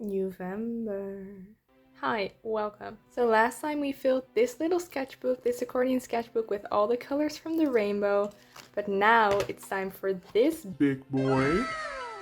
Huevember. Hi, welcome. So last time we filled this little sketchbook, this accordion sketchbook, with all the colors from the rainbow, but now it's time for this big boy.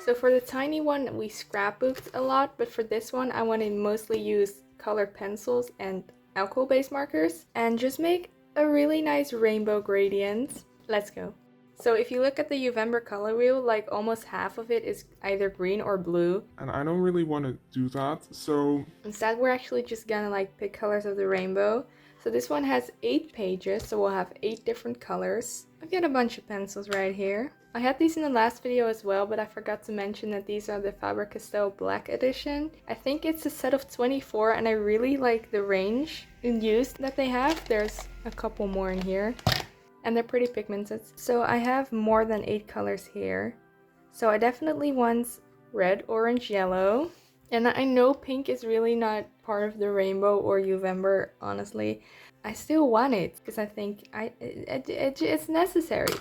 So for the tiny one we scrapbooked a lot, but for this one I want to mostly use colored pencils and alcohol-based markers and just make a really nice rainbow gradient. Let's go. So if you look at the Huevember color wheel, like almost half of it is either green or blue. And I don't really want to do that, so instead we're actually just gonna like pick colors of the rainbow. So this one has 8 pages, so we'll have 8 different colors. I've got a bunch of pencils right here. I had these in the last video as well, but I forgot to mention that these are the Faber-Castell Black Edition. I think it's a set of 24 and I really like the range in use that they have. There's a couple more in here. And they're pretty pigmented. So I have more than 8 colors here. So I definitely want red, orange, yellow. And I know pink is really not part of the rainbow or Huevember, honestly. I still want it because I think it's necessary.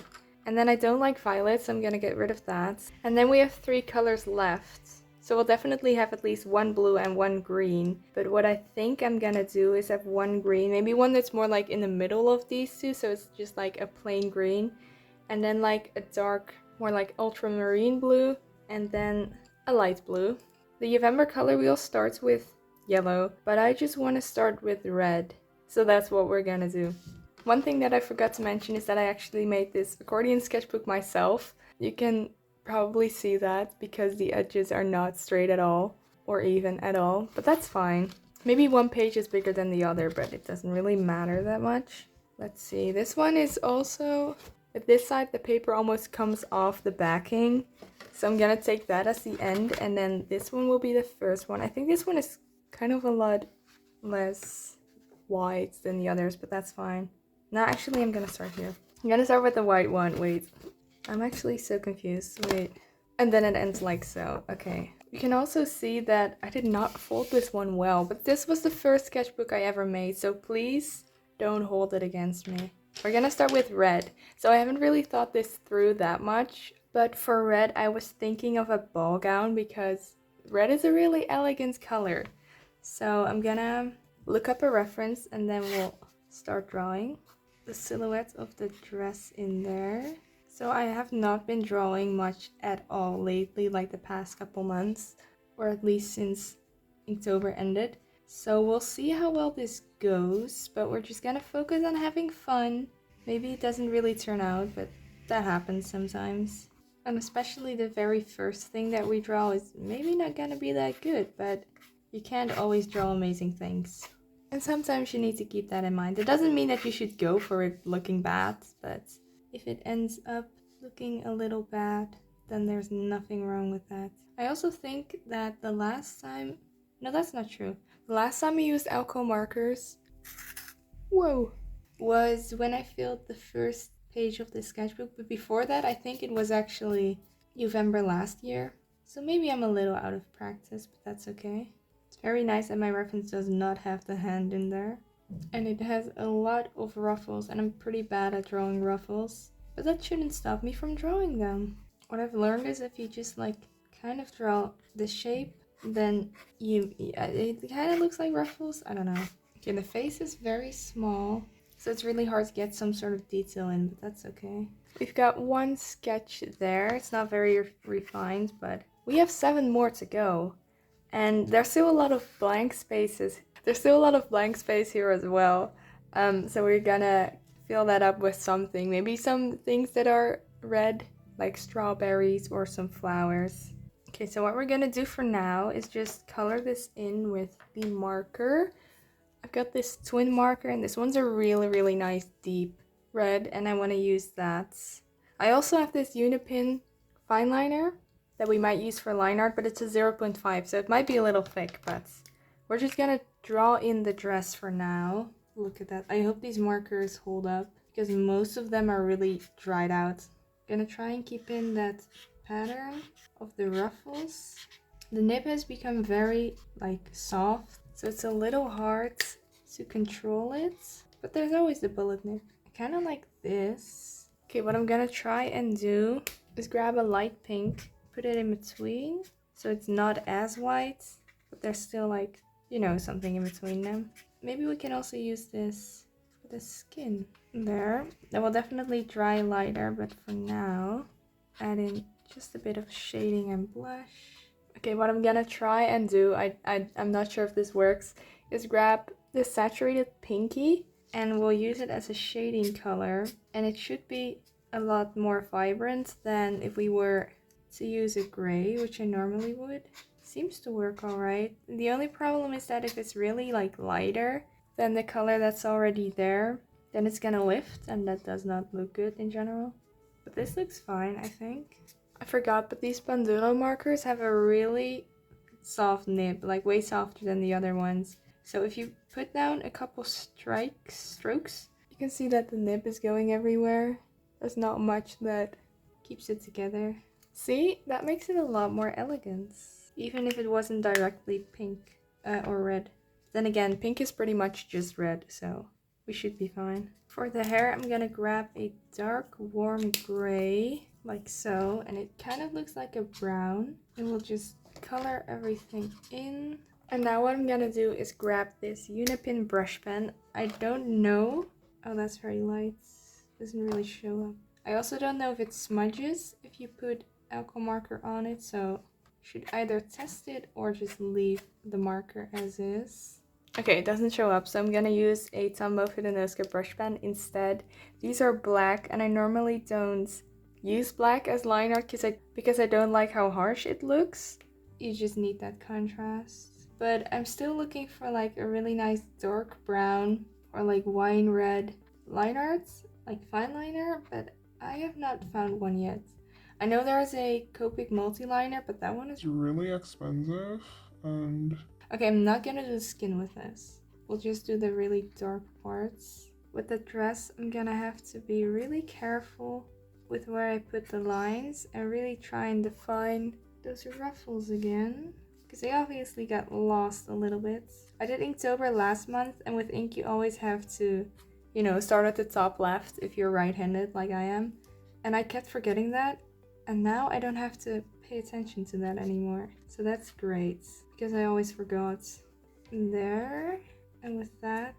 And then I don't like violet, so I'm gonna get rid of that. And then we have 3 colors left. So we'll definitely have at least 1 blue and 1 green. But what I think I'm gonna do is have 1 green, maybe one that's more like in the middle of these two, so it's just like a plain green. And then like a dark, more like ultramarine blue, and then a light blue. The Huevember color wheel starts with yellow, but I just want to start with red. So that's what we're gonna do. One thing that I forgot to mention is that I actually made this accordion sketchbook myself. You can probably see that because the edges are not straight at all or even at all, but that's fine. Maybe one page is bigger than the other, but it doesn't really matter that much. Let's see, this one is also, at this side the paper almost comes off the backing, so I'm gonna take that as the end, and then this one will be the first one. I think this one is kind of a lot less white than the others, but that's fine. No, actually I'm gonna start here. I'm gonna start with the white one. Wait, I'm actually so confused. Wait. And then it ends like so. Okay. You can also see that I did not fold this one well, but this was the first sketchbook I ever made, so please don't hold it against me. We're gonna start with red. So I haven't really thought this through that much, but for red I was thinking of a ball gown because red is a really elegant color. So I'm gonna look up a reference and then we'll start drawing the silhouette of the dress in there. So I have not been drawing much at all lately, like the past couple months, or at least since October ended. So we'll see how well this goes, but we're just gonna focus on having fun. Maybe it doesn't really turn out, but that happens sometimes. And especially the very first thing that we draw is maybe not gonna be that good, but you can't always draw amazing things. And sometimes you need to keep that in mind. It doesn't mean that you should go for it looking bad, but if it ends up looking a little bad, then there's nothing wrong with that. I also think that the last time... No, that's not true. The last time I used alcohol markers... Whoa! Was when I filled the first page of the sketchbook, but before that I think it was actually Huevember last year. So maybe I'm a little out of practice, but that's okay. Very nice that my reference does not have the hand in there. And it has a lot of ruffles, and I'm pretty bad at drawing ruffles. But that shouldn't stop me from drawing them. What I've learned is if you just like kind of draw the shape, then it kind of looks like ruffles. I don't know. Okay, the face is very small, so it's really hard to get some sort of detail in, but that's okay. We've got 1 sketch there. It's not very refined, but we have 7 more to go. And there's still a lot of blank spaces. There's still a lot of blank space here as well. So we're gonna fill that up with something. Maybe some things that are red, like strawberries or some flowers. Okay, so what we're gonna do for now is just color this in with the marker. I've got this twin marker, and this one's a really, really nice deep red, and I want to use that. I also have this Unipin fine liner that we might use for line art, but it's a 0.5, so it might be a little thick, but we're just gonna draw in the dress for now. Look at that. I hope these markers hold up because most of them are really dried out. Gonna try and keep in that pattern of the ruffles. The nib has become very like soft, so it's a little hard to control it, but there's always the bullet nib. I kind of like this. Okay, what I'm gonna try and do is grab a light pink, put it in between so it's not as white, but there's still like, you know, something in between them. Maybe we can also use this for the skin. There. That will definitely dry lighter, but for now, add in just a bit of shading and blush. Okay, what I'm gonna try and do, I'm not sure if this works, is grab this saturated pinky and we'll use it as a shading color, and it should be a lot more vibrant than if we were to use a gray, which I normally would. Seems to work alright. The only problem is that if it's really like lighter than the color that's already there, then it's gonna lift, and that does not look good in general. But this looks fine, I think. I forgot, but these Panduro markers have a really soft nib, like way softer than the other ones. So if you put down a couple strokes, you can see that the nib is going everywhere. There's not much that keeps it together. See, that makes it a lot more elegant, even if it wasn't directly pink or red. Then again, pink is pretty much just red, so we should be fine. For the hair, I'm gonna grab a dark warm gray, like so, and it kind of looks like a brown. And we'll just color everything in. And now what I'm gonna do is grab this Unipin brush pen. I don't know. Oh, that's very light. Doesn't really show up. I also don't know if it smudges if you put alcohol marker on it, so should either test it or just leave the marker as is. Okay, it doesn't show up, so I'm gonna use a Tombow Fidanoska brush pen instead. These are black, and I normally don't use black as line art because I don't like how harsh it looks. You just need that contrast. But I'm still looking for like a really nice dark brown or like wine red line arts, like fine liner, but I have not found one yet. I know there's a Copic multi-liner, but that one is really expensive, and okay, I'm not gonna do the skin with this. We'll just do the really dark parts. With the dress, I'm gonna have to be really careful with where I put the lines and really try and define those ruffles again, because they obviously got lost a little bit. I did Inktober last month, and with ink you always have to, you know, start at the top left if you're right-handed like I am. And I kept forgetting that, and now I don't have to pay attention to that anymore. So that's great, because I always forgot. There, and with that,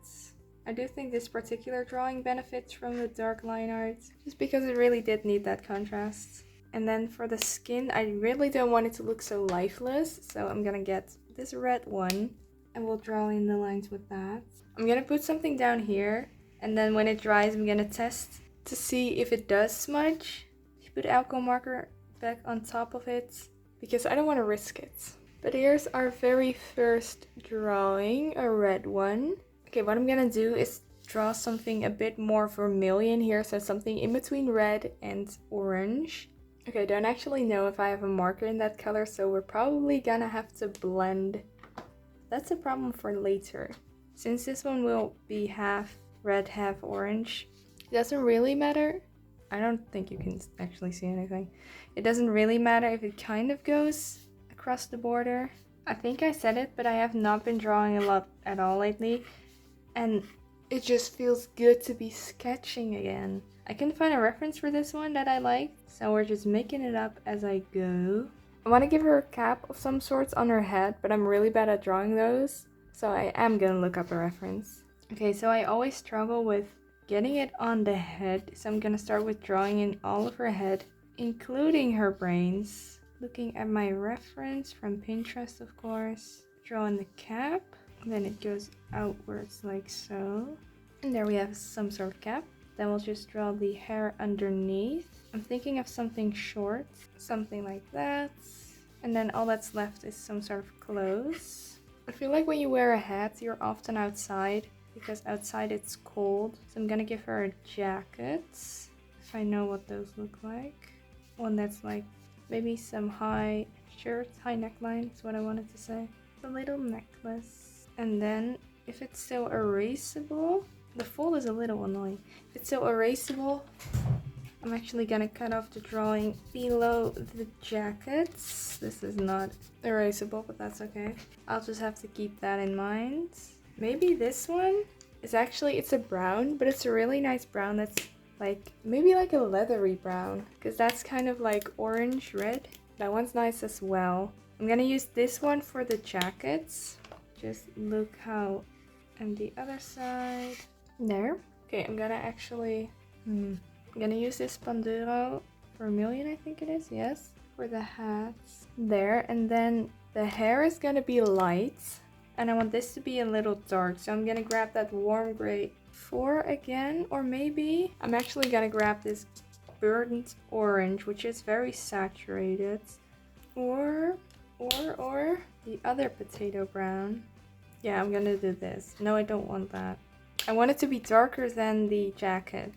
I do think this particular drawing benefits from the dark line art, just because it really did need that contrast. And then for the skin, I really don't want it to look so lifeless, so I'm gonna get this red one, and we'll draw in the lines with that. I'm gonna put something down here, and then when it dries, I'm gonna test to see if it does smudge. Put alcohol marker back on top of it, because I don't want to risk it. But here's our very first drawing, a red one. Okay, what I'm gonna do is draw something a bit more vermilion here, so something in between red and orange. Okay, I don't actually know if I have a marker in that color, so we're probably gonna have to blend. That's a problem for later. Since this one will be half red, half orange, it doesn't really matter. I don't think you can actually see anything. It doesn't really matter if it kind of goes across the border. I think I said it, but I have not been drawing a lot at all lately, and it just feels good to be sketching again. I couldn't find a reference for this one that I liked, so we're just making it up as I go. I want to give her a cap of some sorts on her head, but I'm really bad at drawing those, so I am gonna look up a reference. Okay, so I always struggle with getting it on the head, so I'm gonna start with drawing in all of her head, including her brains. Looking at my reference from Pinterest, of course. Drawing the cap, then it goes outwards like so. And there we have some sort of cap. Then we'll just draw the hair underneath. I'm thinking of something short, something like that. And then all that's left is some sort of clothes. I feel like when you wear a hat, you're often outside, because outside it's cold. So I'm gonna give her a jacket, if I know what those look like. One that's like maybe some high shirt, high neckline is what I wanted to say. A little necklace. And then if it's still erasable, the fold is a little annoying. If it's still erasable, I'm actually gonna cut off the drawing below the jackets. This is not erasable, but that's okay. I'll just have to keep that in mind. Maybe this one is actually, it's a brown, but it's a really nice brown that's like, maybe like a leathery brown, because that's kind of like orange red. That one's nice as well. I'm gonna use this one for the jackets. Just look how, and the other side. There. Okay, I'm gonna actually, I'm gonna use this Panduro Vermilion, I think it is, yes. For the hats. There, and then the hair is gonna be light. And I want this to be a little dark, so I'm gonna grab that warm gray 4 again, or maybe I'm actually gonna grab this burnt orange, which is very saturated, or the other potato brown. Yeah, I'm gonna do this. No, I don't want that. I want it to be darker than the jacket.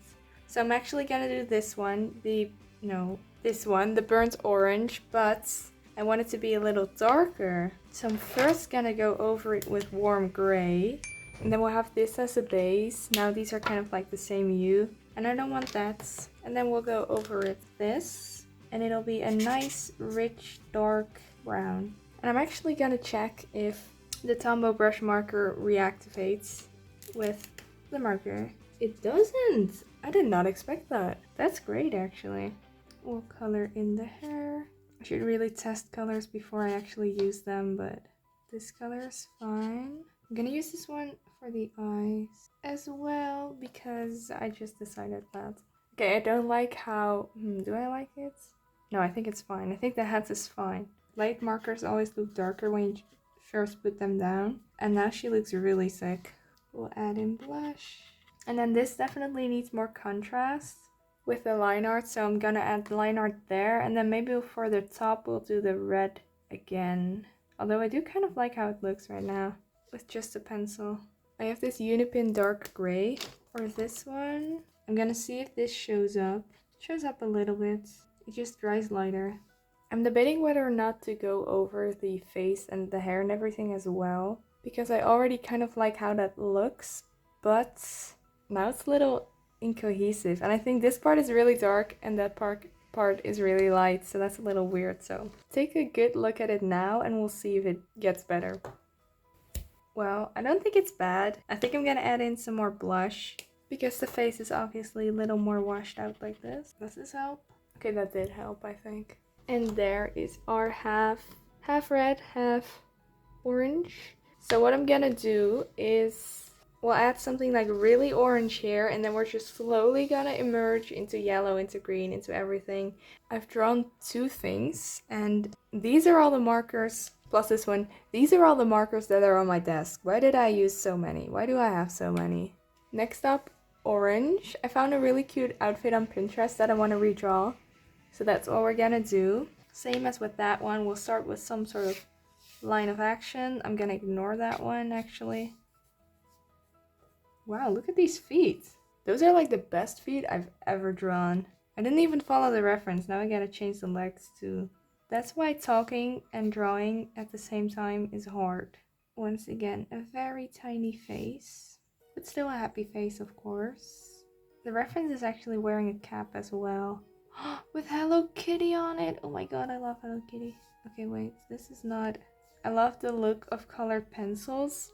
So I'm actually gonna do this one, this one, the burnt orange, but I want it to be a little darker. So I'm first gonna go over it with warm gray, and then we'll have this as a base. Now these are kind of like the same hue, and I don't want that. And then we'll go over it this, and it'll be a nice, rich, dark brown. And I'm actually gonna check if the Tombow brush marker reactivates with the marker. It doesn't! I did not expect that. That's great, actually. We'll color in the hair. I should really test colors before I actually use them, but this color is fine. I'm gonna use this one for the eyes as well, because I just decided that. Okay, I don't like how... do I like it? No, I think it's fine. I think the hat is fine. Light markers always look darker when you first put them down. And now she looks really sick. We'll add in blush. And then this definitely needs more contrast with the line art, so I'm gonna add the line art there, and then maybe for the top we'll do the red again. Although I do kind of like how it looks right now with just a pencil. I have this Unipin dark gray for this one. I'm gonna see if this shows up. It shows up a little bit. It just dries lighter. I'm debating whether or not to go over the face and the hair and everything as well, because I already kind of like how that looks, but now it's a little incohesive, and I think this part is really dark and that part is really light, so that's a little weird. So take a good look at it now and we'll see if it gets better. Well, I don't think it's bad. I think I'm gonna add in some more blush because the face is obviously a little more washed out like this. Does this help? Okay, that did help, I think. And there is our half red, half orange. So what I'm gonna do is we'll add something like really orange here, and then we're just slowly gonna emerge into yellow, into green, into everything. I've drawn 2 things, and these are all the markers, plus this one. These are all the markers that are on my desk. Why did I use so many? Why do I have so many? Next up, orange. I found a really cute outfit on Pinterest that I want to redraw. So that's what we're gonna do. Same as with that one, we'll start with some sort of line of action. I'm gonna ignore that one, actually. Wow, look at these feet. Those are like the best feet I've ever drawn. I didn't even follow the reference. Now I gotta change the legs too. That's why talking and drawing at the same time is hard. Once again, a very tiny face, but still a happy face, of course. The reference is actually wearing a cap as well. With Hello Kitty on it. Oh my god, I love Hello Kitty. Okay, wait, this is not... I love the look of colored pencils.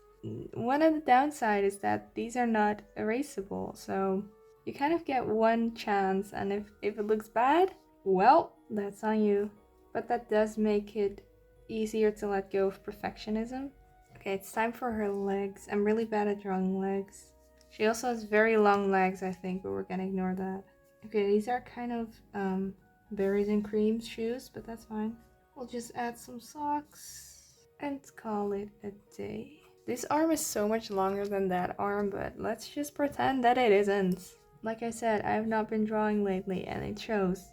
One of the downside is that these are not erasable, so you kind of get one chance, and if it looks bad, well, that's on you. But that does make it easier to let go of perfectionism. Okay, it's time for her legs. I'm really bad at drawing legs. She also has very long legs, I think, but we're gonna ignore that. Okay, these are kind of berries and cream shoes, but that's fine. We'll just add some socks and call it a day. This arm is so much longer than that arm, but let's just pretend that it isn't. Like I said, I have not been drawing lately and it shows.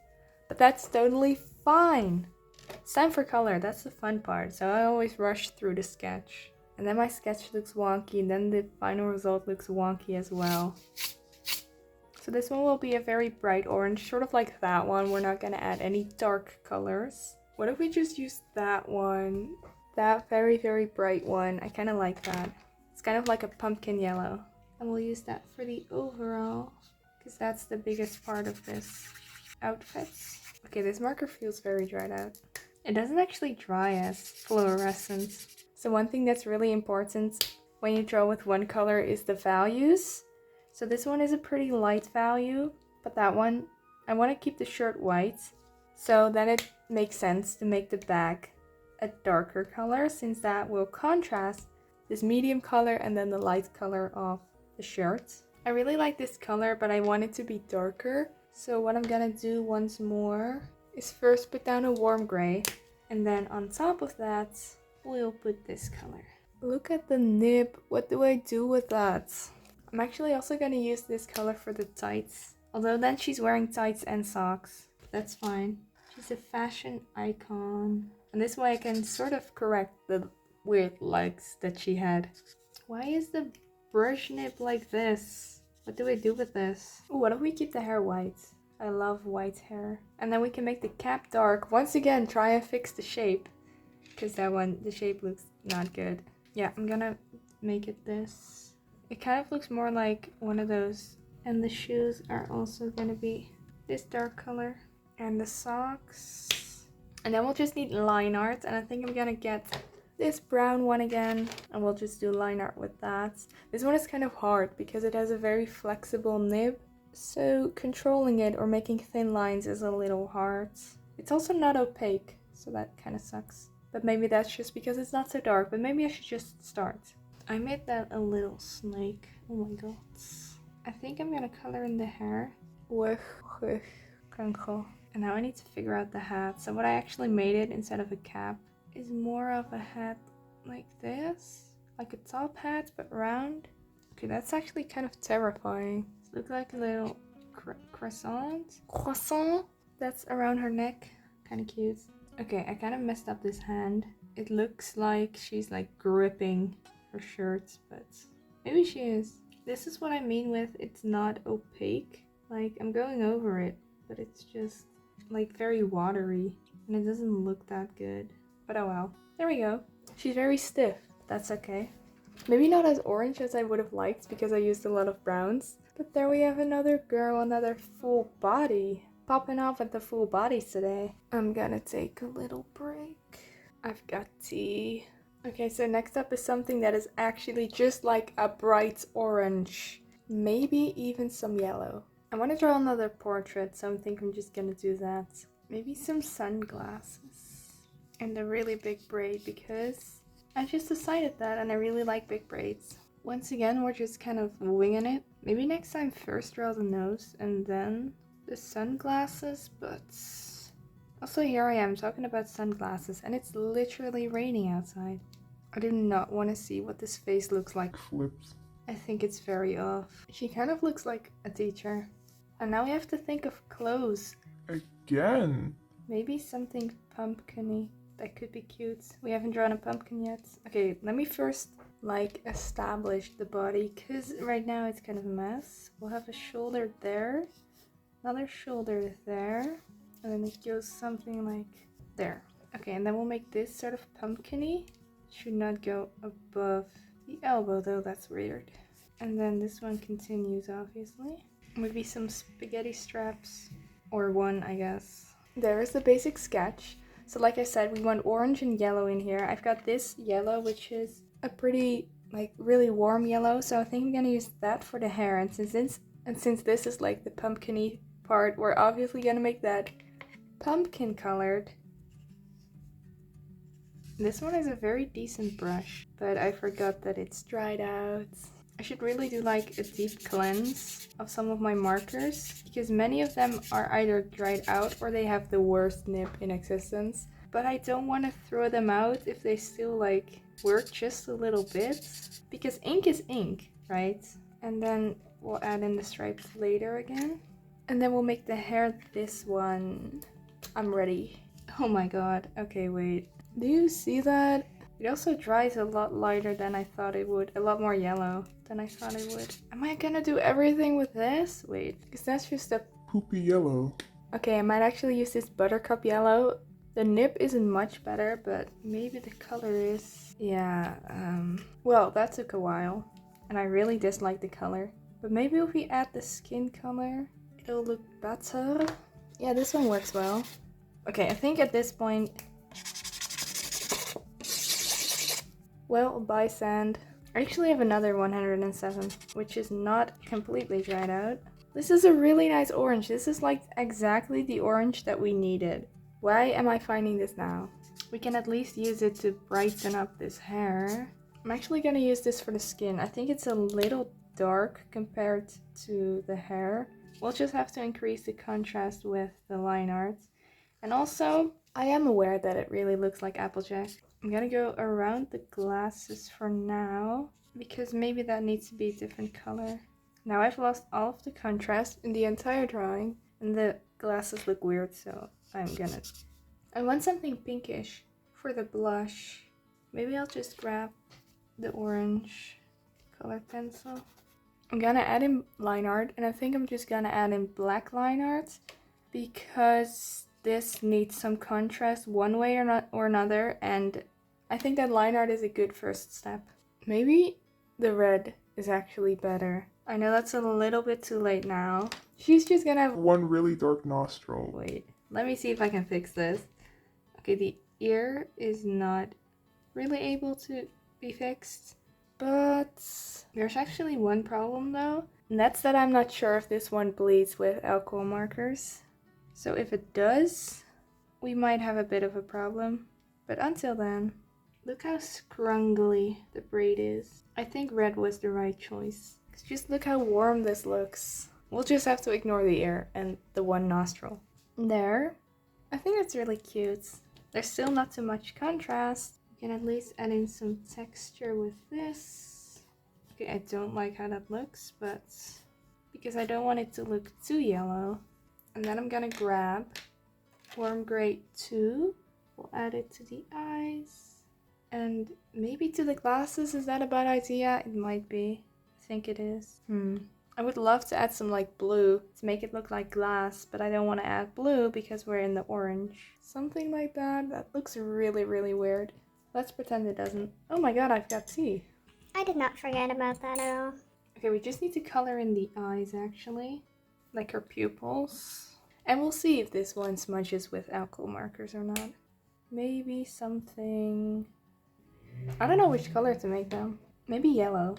But that's totally fine. It's time for color, that's the fun part. So I always rush through the sketch. And then my sketch looks wonky, and then the final result looks wonky as well. So this one will be a very bright orange, sort of like that one. We're not gonna add any dark colors. What if we just use that one? That very, very bright one. I kind of like that. It's kind of like a pumpkin yellow. And we'll use that for the overall, because that's the biggest part of this outfit. Okay, this marker feels very dried out. It doesn't actually dry as fluorescent. So one thing that's really important when you draw with one color is the values. So this one is a pretty light value, but that one, I want to keep the shirt white. So then it makes sense to make the back a darker color, since that will contrast this medium color and then the light color of the shirt. I really like this color, but I want it to be darker. So what I'm gonna do once more is first put down a warm gray, and then on top of that, we'll put this color. Look at the nib. What do I do with that? I'm actually also gonna use this color for the tights. Although then she's wearing tights and socks. That's fine. She's a fashion icon. And this way I can sort of correct the weird legs that she had. Why is the brush nib like this? What do I do with this? Ooh, what if we keep the hair white? I love white hair. And then we can make the cap dark. Once again, try and fix the shape. Because that one, the shape looks not good. Yeah, I'm gonna make it this. It kind of looks more like one of those. And the shoes are also gonna be this dark color. And the socks. And then we'll just need line art. And I think I'm gonna get this brown one again. And we'll just do line art with that. This one is kind of hard because it has a very flexible nib. So controlling it or making thin lines is a little hard. It's also not opaque, so that kind of sucks. But maybe that's just because it's not so dark, but maybe I should just start. I made that a little snake. Oh my god. I think I'm gonna color in the hair. And now I need to figure out the hat. So what I actually made it instead of a cap is more of a hat like this. Like a top hat, but round. Okay, that's actually kind of terrifying. It looks like a little croissant. That's around her neck. Kind of cute. Okay, I kind of messed up this hand. It looks like she's like gripping her shirt, but maybe she is. This is what I mean with it's not opaque. Like, I'm going over it, but it's just like very watery and it doesn't look that good. But oh well. There we go. She's very stiff. That's okay. Maybe not as orange as I would have liked because I used a lot of browns. But there we have another girl, another full body. Popping off at the full bodies today. I'm gonna take a little break. I've got tea. Okay, so next up is something that is actually just like a bright orange. Maybe even some yellow. I want to draw another portrait, so I think I'm just gonna do that. Maybe some sunglasses. And a really big braid because I just decided that and I really like big braids. Once again, we're just kind of winging it. Maybe next time first draw the nose and then the sunglasses, but also here I am talking about sunglasses and it's literally raining outside. I do not want to see what this face looks like. Flips. I think it's very off. She kind of looks like a teacher. And now we have to think of clothes. Again. Maybe something pumpkin-y. That could be cute. We haven't drawn a pumpkin yet. Okay, let me first like establish the body because right now it's kind of a mess. We'll have a shoulder there. Another shoulder there, and then it goes something like there. Okay, and then we'll make this sort of pumpkin-y. Should not go above the elbow though, that's weird. And then this one continues obviously. Maybe some spaghetti straps, or one I guess. There is the basic sketch. So like I said, we want orange and yellow in here. I've got this yellow, which is a pretty like really warm yellow, so I think I'm gonna use that for the hair. And since this is like the pumpkin-y part, we're obviously gonna make that pumpkin colored. This one is a very decent brush, but I forgot that it's dried out. I should really do like a deep cleanse of some of my markers because many of them are either dried out or they have the worst nib in existence. But I don't want to throw them out if they still like work just a little bit because ink is ink, right? And then we'll add in the stripes later again. And then we'll make the hair this one. I'm ready. Oh my god. Okay, wait. Do you see that? It also dries a lot lighter than I thought it would. A lot more yellow than I thought it would. Am I gonna do everything with this? Wait, because that's just a Poopy yellow. Okay, I might actually use this buttercup yellow. The nib isn't much better, but maybe the color is. Yeah, well, that took a while. And I really dislike the color. But maybe if we add the skin color, it'll look better. Yeah, this one works well. Okay, I think at this point... Well, bye sand. I actually have another 107, which is not completely dried out. This is a really nice orange. This is like exactly the orange that we needed. Why am I finding this now? We can at least use it to brighten up this hair. I'm actually gonna use this for the skin. I think it's a little dark compared to the hair. We'll just have to increase the contrast with the line art. And also, I am aware that it really looks like Applejack. I'm gonna go around the glasses for now, because maybe that needs to be a different color. Now I've lost all of the contrast in the entire drawing, and the glasses look weird, so I want something pinkish for the blush. Maybe I'll just grab the orange color pencil. I'm gonna add in line art, and I think I'm just gonna add in black line art because this needs some contrast one way or another, and I think that line art is a good first step. Maybe the red is actually better. I know that's a little bit too late now. She's just gonna have One really dark nostril. Wait, let me see if I can fix this. Okay, the ear is not really able to be fixed, but there's actually one problem though, and that's that I'm not sure if this one bleeds with alcohol markers. So if it does, we might have a bit of a problem. But until then, look how scrungly the braid is. I think red was the right choice. Just look how warm this looks. We'll just have to ignore the ear and the one nostril. There. I think that's really cute. There's still not too much contrast. You can at least add in some texture with this. Okay, I don't like how that looks, but because I don't want it to look too yellow. And then I'm gonna grab Warm Gray 2. We'll add it to the eyes. And maybe to the glasses. Is that a bad idea? It might be. I think it is. I would love to add some like blue to make it look like glass, but I don't want to add blue because we're in the orange. Something like that. That looks really, really weird. Let's pretend it doesn't. Oh my god, I've got tea. I did not forget about that at all. Okay, we just need to color in the eyes actually. Like her pupils. And we'll see if this one smudges with alcohol markers or not. Maybe something... I don't know which color to make them. Maybe yellow.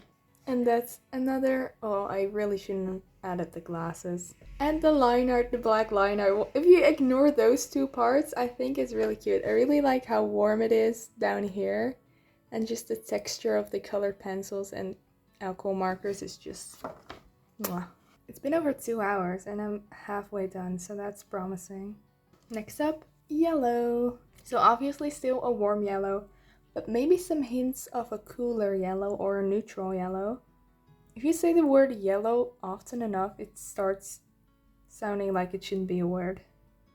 And that's another... Oh, I really shouldn't have added the glasses. And the line art, the black line art. If you ignore those two parts, I think it's really cute. I really like how warm it is down here. And just the texture of the colored pencils and alcohol markers is just... Mwah. It's been over 2 hours and I'm halfway done, so that's promising. Next up, yellow. So obviously still a warm yellow, but maybe some hints of a cooler yellow or a neutral yellow. If you say the word yellow often enough, it starts sounding like it shouldn't be a word.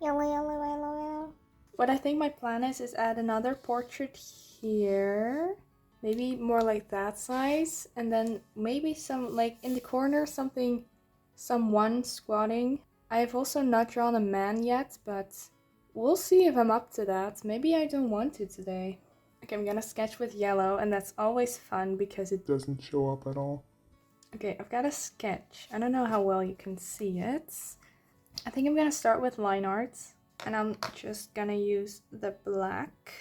Yellow, yellow, yellow, yellow. What I think my plan is add another portrait here. Maybe more like that size. And then maybe some, like in the corner, someone squatting. I've also not drawn a man yet, but we'll see if I'm up to that. Maybe I don't want to today. Okay, I'm gonna sketch with yellow, and that's always fun because it Doesn't show up at all. Okay, I've got a sketch. I don't know how well you can see it. I think I'm gonna start with line art, and I'm just gonna use the black.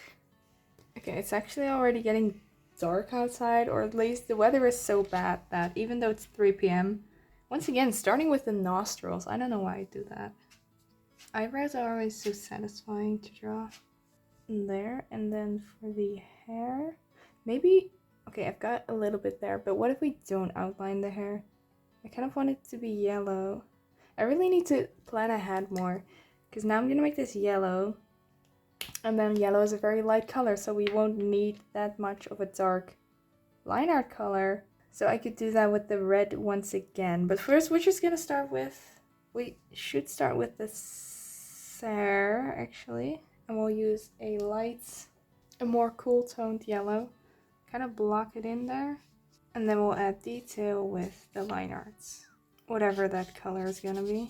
Okay, it's actually already getting dark outside, or at least the weather is so bad that even though it's 3 p.m., once again, starting with the nostrils. I don't know why I do that. Eyebrows are always so satisfying to draw. There, and then for the hair, maybe... Okay, I've got a little bit there, but what if we don't outline the hair? I kind of want it to be yellow. I really need to plan ahead more, because now I'm gonna make this yellow, and then yellow is a very light color, so we won't need that much of a dark line art color. So I could do that with the red once again. But first, we're just gonna start with... We should start with the hair, actually. And we'll use a more cool toned yellow. Kind of block it in there. And then we'll add detail with the line arts. Whatever that color is gonna be.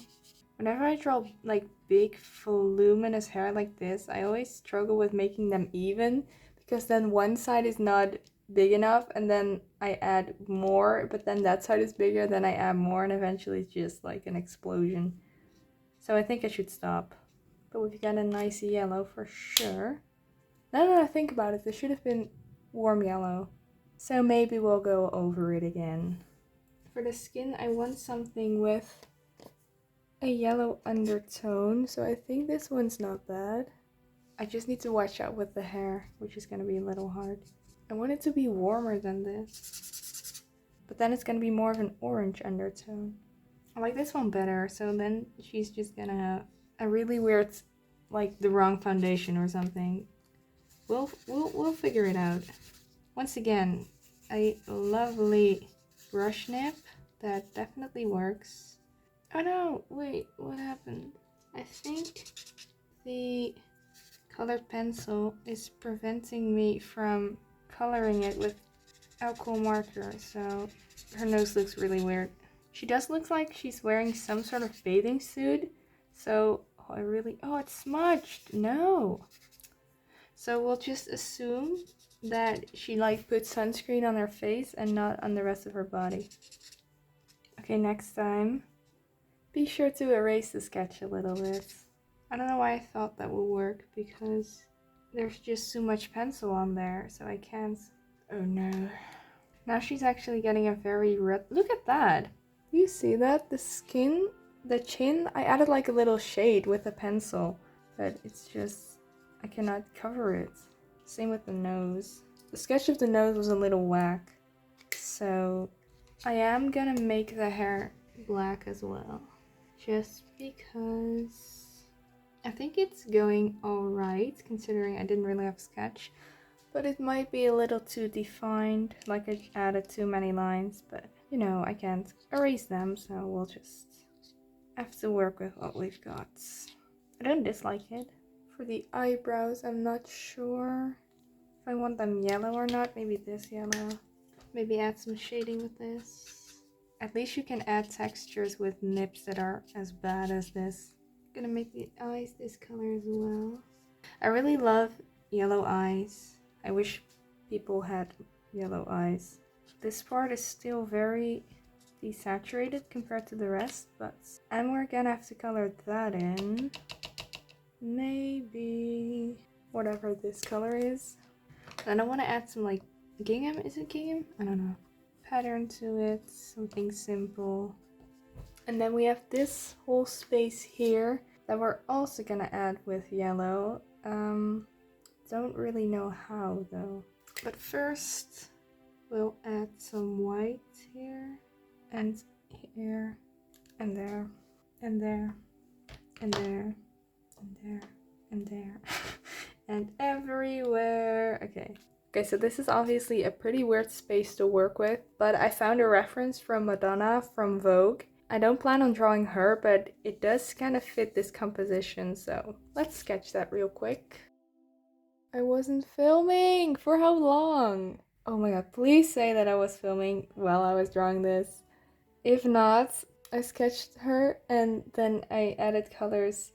Whenever I draw like big voluminous hair like this, I always struggle with making them even. Because then one side is not big enough and then I add more, but then that side is bigger, then I add more, and eventually it's just like an explosion. So I think I should stop. But we've got a nice yellow for sure. Now that I think about it, this should have been warm yellow. So maybe we'll go over it again. For the skin, I want something with a yellow undertone, so I think this one's not bad. I just need to watch out with the hair, which is gonna be a little hard. I want it to be warmer than this, but then it's gonna be more of an orange undertone. I like this one better, so then she's just gonna have a really weird, like the wrong foundation or something. We'll figure it out. Once again, a lovely brush nip that definitely works. Oh no, wait, what happened? I think the colored pencil is preventing me from coloring it with alcohol marker, so her nose looks really weird. She does look like she's wearing some sort of bathing suit, so oh, it's smudged, no. So we'll just assume that she like put sunscreen on her face and not on the rest of her body. Okay, next time, be sure to erase the sketch a little bit. I don't know why I thought that would work, because there's just too much pencil on there, so I can't. Oh no. Now she's actually getting a very red. Look at that! Do you see that? The skin, the chin, I added like a little shade with a pencil, but it's just, I cannot cover it. Same with the nose. The sketch of the nose was a little whack, so I am gonna make the hair black as well, just because I think it's going alright, considering I didn't really have a sketch, but it might be a little too defined, like I added too many lines, but you know, I can't erase them, so we'll just have to work with what we've got. I don't dislike it. For the eyebrows, I'm not sure if I want them yellow or not. Maybe this yellow. Maybe add some shading with this. At least you can add textures with nips that are as bad as this. I'm gonna make the eyes this color as well. I really love yellow eyes. I wish people had yellow eyes. This part is still very desaturated compared to the rest, and we're gonna have to color that in. Maybe whatever this color is. Then I want to add some like gingham. Is it gingham? I don't know. Pattern to it, something simple. And then we have this whole space here that we're also gonna add with yellow. Don't really know how though. But first, we'll add some white here, and here, and there, and there, and there, and there, and there, and everywhere. Okay, so this is obviously a pretty weird space to work with, but I found a reference from Madonna from Vogue. I don't plan on drawing her, but it does kind of fit this composition, so let's sketch that real quick. I wasn't filming! For how long? Oh my god, please say that I was filming while I was drawing this. If not, I sketched her and then I added colors,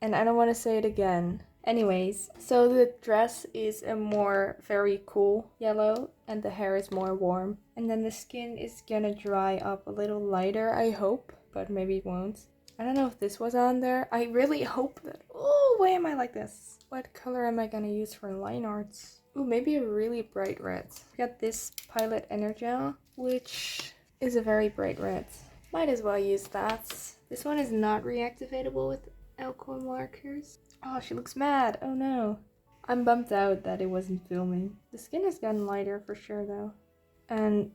and I don't want to say it again. Anyways, so the dress is a more very cool yellow and the hair is more warm. And then the skin is gonna dry up a little lighter, I hope, but maybe it won't. I don't know if this was on there. I really hope that... Oh, why am I like this? What color am I gonna use for line arts? Ooh, maybe a really bright red. I got this Pilot Energel, which is a very bright red. Might as well use that. This one is not reactivatable with alcohol markers. Oh, she looks mad. Oh no. I'm bummed out that it wasn't filming. The skin has gotten lighter for sure though. And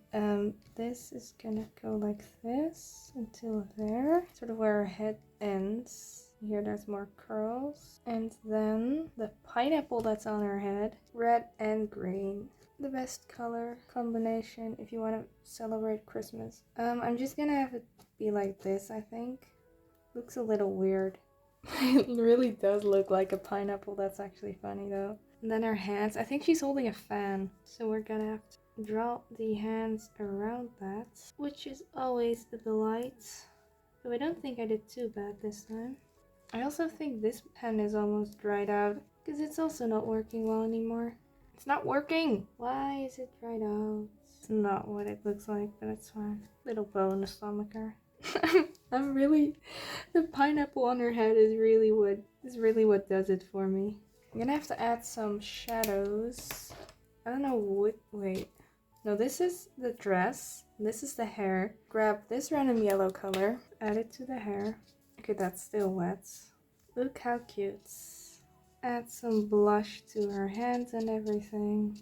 this is gonna go like this until there. Sort of where her head ends. Here there's more curls. And then the pineapple that's on her head. Red and green. The best color combination if you want to celebrate Christmas. I'm just gonna have it be like this, I think. Looks a little weird. It really does look like a pineapple. That's actually funny though. And then her hands. I think she's holding a fan. So we're gonna have to draw the hands around that, which is always a delight. So I don't think I did too bad this time. I also think this pen is almost dried out because it's also not working well anymore. It's not working! Why is it dried out? It's not what it looks like, but it's fine. Little bonus stomacher. I'm really... The pineapple on her head is really what does it for me. I'm gonna have to add some shadows. I don't know what... Wait. No, this is the dress. This is the hair. Grab this random yellow color. Add it to the hair. Okay, that's still wet. Look how cute. add some blush to her hands and everything.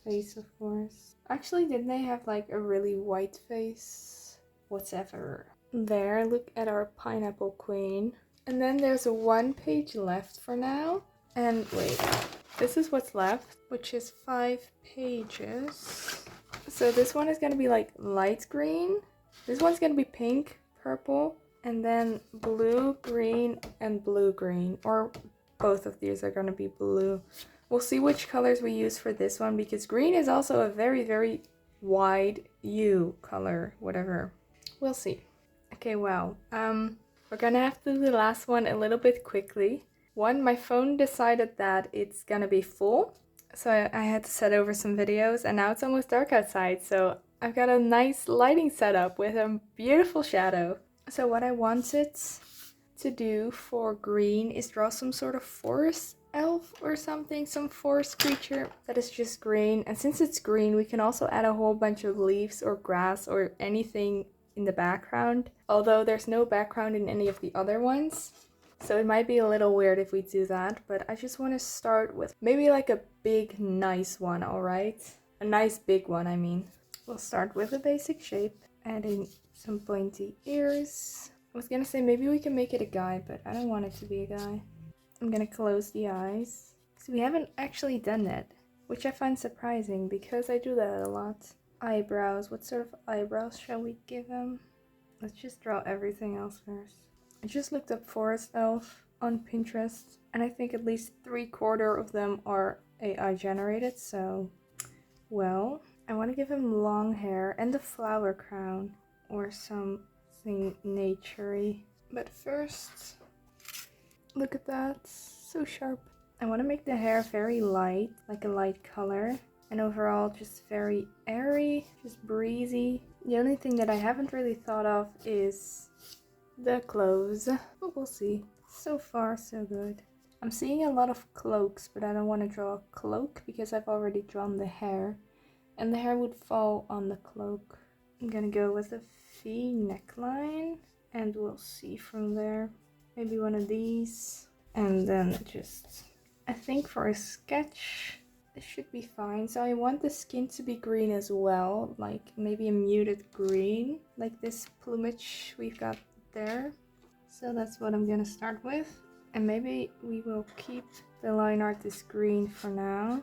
Face, of course. Actually, didn't they have like a really white face? Whatever. There, look at our pineapple queen. And then there's one page left for now. And wait, this is what's left, which is 5 pages. So this one is gonna be like light green. This one's gonna be pink, purple, and then blue, green, and blue, green. Or both of these are gonna be blue. We'll see which colors we use for this one because green is also a very, very wide hue color, whatever. We'll see. Okay, wow. We're gonna have to do the last one a little bit quickly. One, my phone decided that it's gonna be full, so I had to set over some videos, and now it's almost dark outside, so I've got a nice lighting setup with a beautiful shadow. So what I wanted to do for green is draw some sort of forest elf or something, some forest creature that is just green. And since it's green, we can also add a whole bunch of leaves or grass or anything in the background, although there's no background in any of the other ones, so it might be a little weird if we do that. But I just want to start with maybe like a big nice one. All right, a nice big one, I mean. We'll start with a basic shape, adding some pointy ears. I was gonna say maybe we can make it a guy, but I don't want it to be a guy. I'm gonna close the eyes. So we haven't actually done that, which I find surprising because I do that a lot. Eyebrows, what sort of eyebrows shall we give him? Let's just draw everything else first. I just looked up forest elf on Pinterest, and I think at least 3/4 of them are AI generated, so, well, I want to give him long hair and a flower crown or something naturey. But first, look at that, so sharp. I want to make the hair very light, like a light color, and overall just very airy, just breezy. The only thing that I haven't really thought of is the clothes, but we'll see. So far, so good. I'm seeing a lot of cloaks, but I don't want to draw a cloak because I've already drawn the hair, and the hair would fall on the cloak. I'm gonna go with a V neckline, and we'll see from there. Maybe one of these, and then just, I think for a sketch, this should be fine. So I want the skin to be green as well, like maybe a muted green, like this plumage we've got there. So that's what I'm gonna start with. And maybe we will keep the line art this green for now,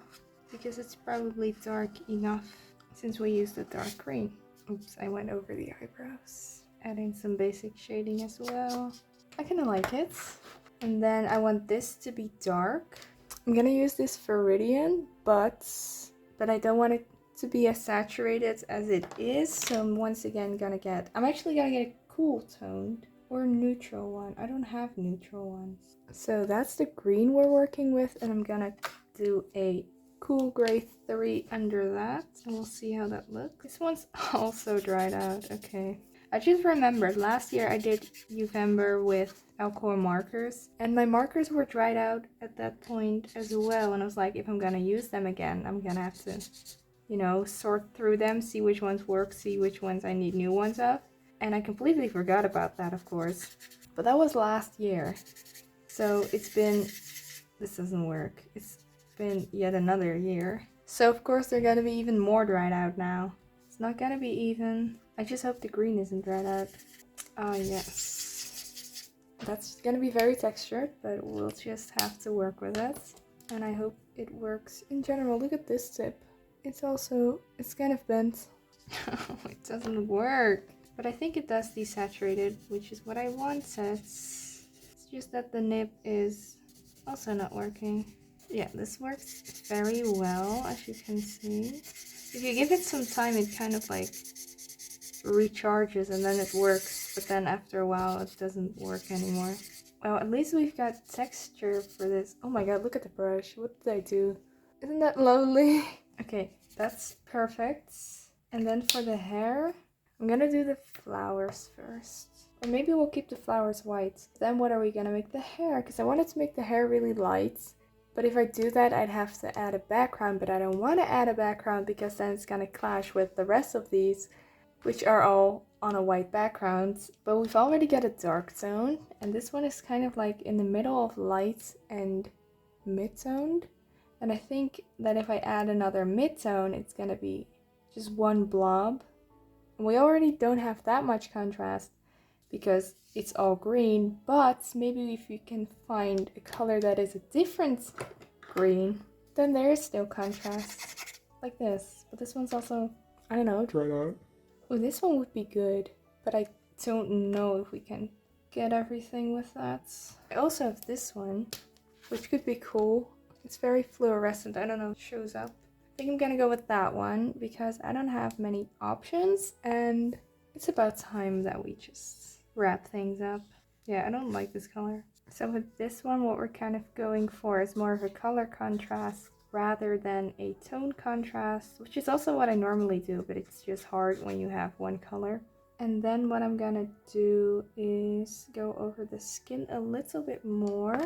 because it's probably dark enough since we used the dark green. Oops, I went over the eyebrows. Adding some basic shading as well. I kinda like it. And then I want this to be dark. I'm gonna use this Viridian, but I don't want it to be as saturated as it is. So I'm once again gonna get, I'm actually gonna get a cool toned or neutral one. I don't have neutral ones. So that's the green we're working with, and I'm gonna do a cool gray 3 under that, and we'll see how that looks. This one's also dried out. Okay. I just remembered last year I did Huevember with alcohol markers, and my markers were dried out at that point as well, and I was like, if I'm gonna use them again, I'm gonna have to, you know, sort through them, see which ones work, see which ones I need new ones of. And I completely forgot about that, of course. But that was last year. So it's been, this doesn't work. It's been yet another year. So of course they're gonna be even more dried out now. It's not gonna be even. I just hope the green isn't dried out. Ah, yes. That's gonna be very textured, but we'll just have to work with it. And I hope it works in general. Look at this tip. It's kind of bent. It doesn't work. But I think it does desaturated, which is what I wanted. It's just that the nib is also not working. Yeah, this works very well, as you can see. If you give it some time, it kind of like recharges and then it works, but then after a while it doesn't work anymore. Well, at least we've got texture for this. Oh my god, look at the brush. What did I do? Isn't that lovely? Okay, that's perfect. And then for the hair, I'm gonna do the flowers first. Or maybe we'll keep the flowers white. Then what are we gonna make the hair? Because I wanted to make the hair really light. But if I do that, I'd have to add a background. But I don't want to add a background because then it's gonna clash with the rest of these, which are all on a white background. But we've already got a dark tone. And this one is kind of like in the middle of light and mid-toned. And I think that if I add another mid-tone, it's gonna be just one blob. And we already don't have that much contrast because it's all green, but maybe if you can find a color that is a different green, then there is still contrast, like this. But this one's also, I don't know. Try that. Oh, this one would be good, but I don't know if we can get everything with that. I also have this one, which could be cool. It's very fluorescent, I don't know, it shows up. I think I'm gonna go with that one because I don't have many options and it's about time that we just wrap things up. Yeah, I don't like this color. So with this one, what we're kind of going for is more of a color contrast rather than a tone contrast, which is also what I normally do, but it's just hard when you have one color. And then what I'm gonna do is go over the skin a little bit more,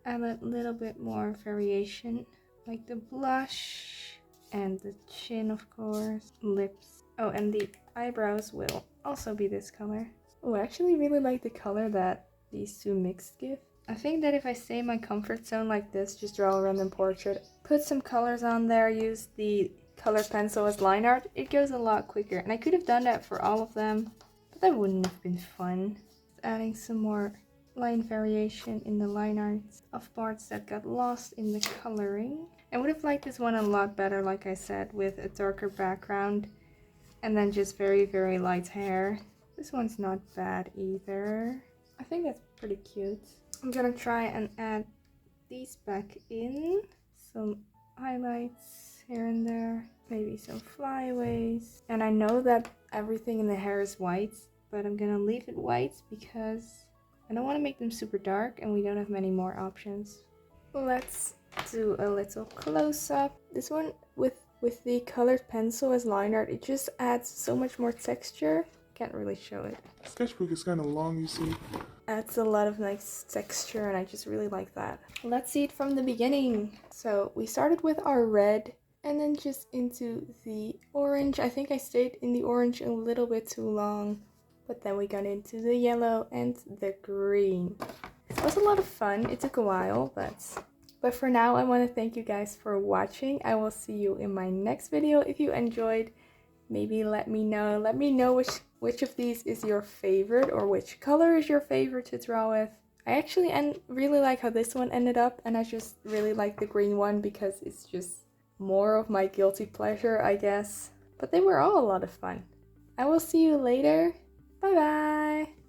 add a little bit more variation, like the blush and the chin, of course, lips. Oh, and the eyebrows will also be this color. Oh, I actually really like the color that these two mixed give. I think that if I stay in my comfort zone like this, just draw a random portrait, put some colors on there, use the colored pencil as line art, it goes a lot quicker. And I could have done that for all of them, but that wouldn't have been fun. Just adding some more line variation in the line arts of parts that got lost in the coloring. I would have liked this one a lot better, like I said, with a darker background and then just very, very light hair. This one's not bad either. I think that's pretty cute. I'm gonna try and add these back in. Some highlights here and there. Maybe some flyaways. And I know that everything in the hair is white, but I'm gonna leave it white because I don't want to make them super dark and we don't have many more options. Let's do a little close-up. This one with the colored pencil as line art, it just adds so much more texture. Can't really show it. Sketchbook is kind of long, you see. Adds a lot of nice texture and I just really like that. Let's see it from the beginning. So we started with our red and then just into the orange. I think I stayed in the orange a little bit too long, but then we got into the yellow and the green. It was a lot of fun. It took a while, but for now I want to thank you guys for watching. I will see you in my next video. If you enjoyed, maybe let me know which of these is your favorite or which color is your favorite to draw with. I actually really like how this one ended up, and I just really like the green one because it's just more of my guilty pleasure, I guess. But they were all a lot of fun. I will see you later. Bye bye!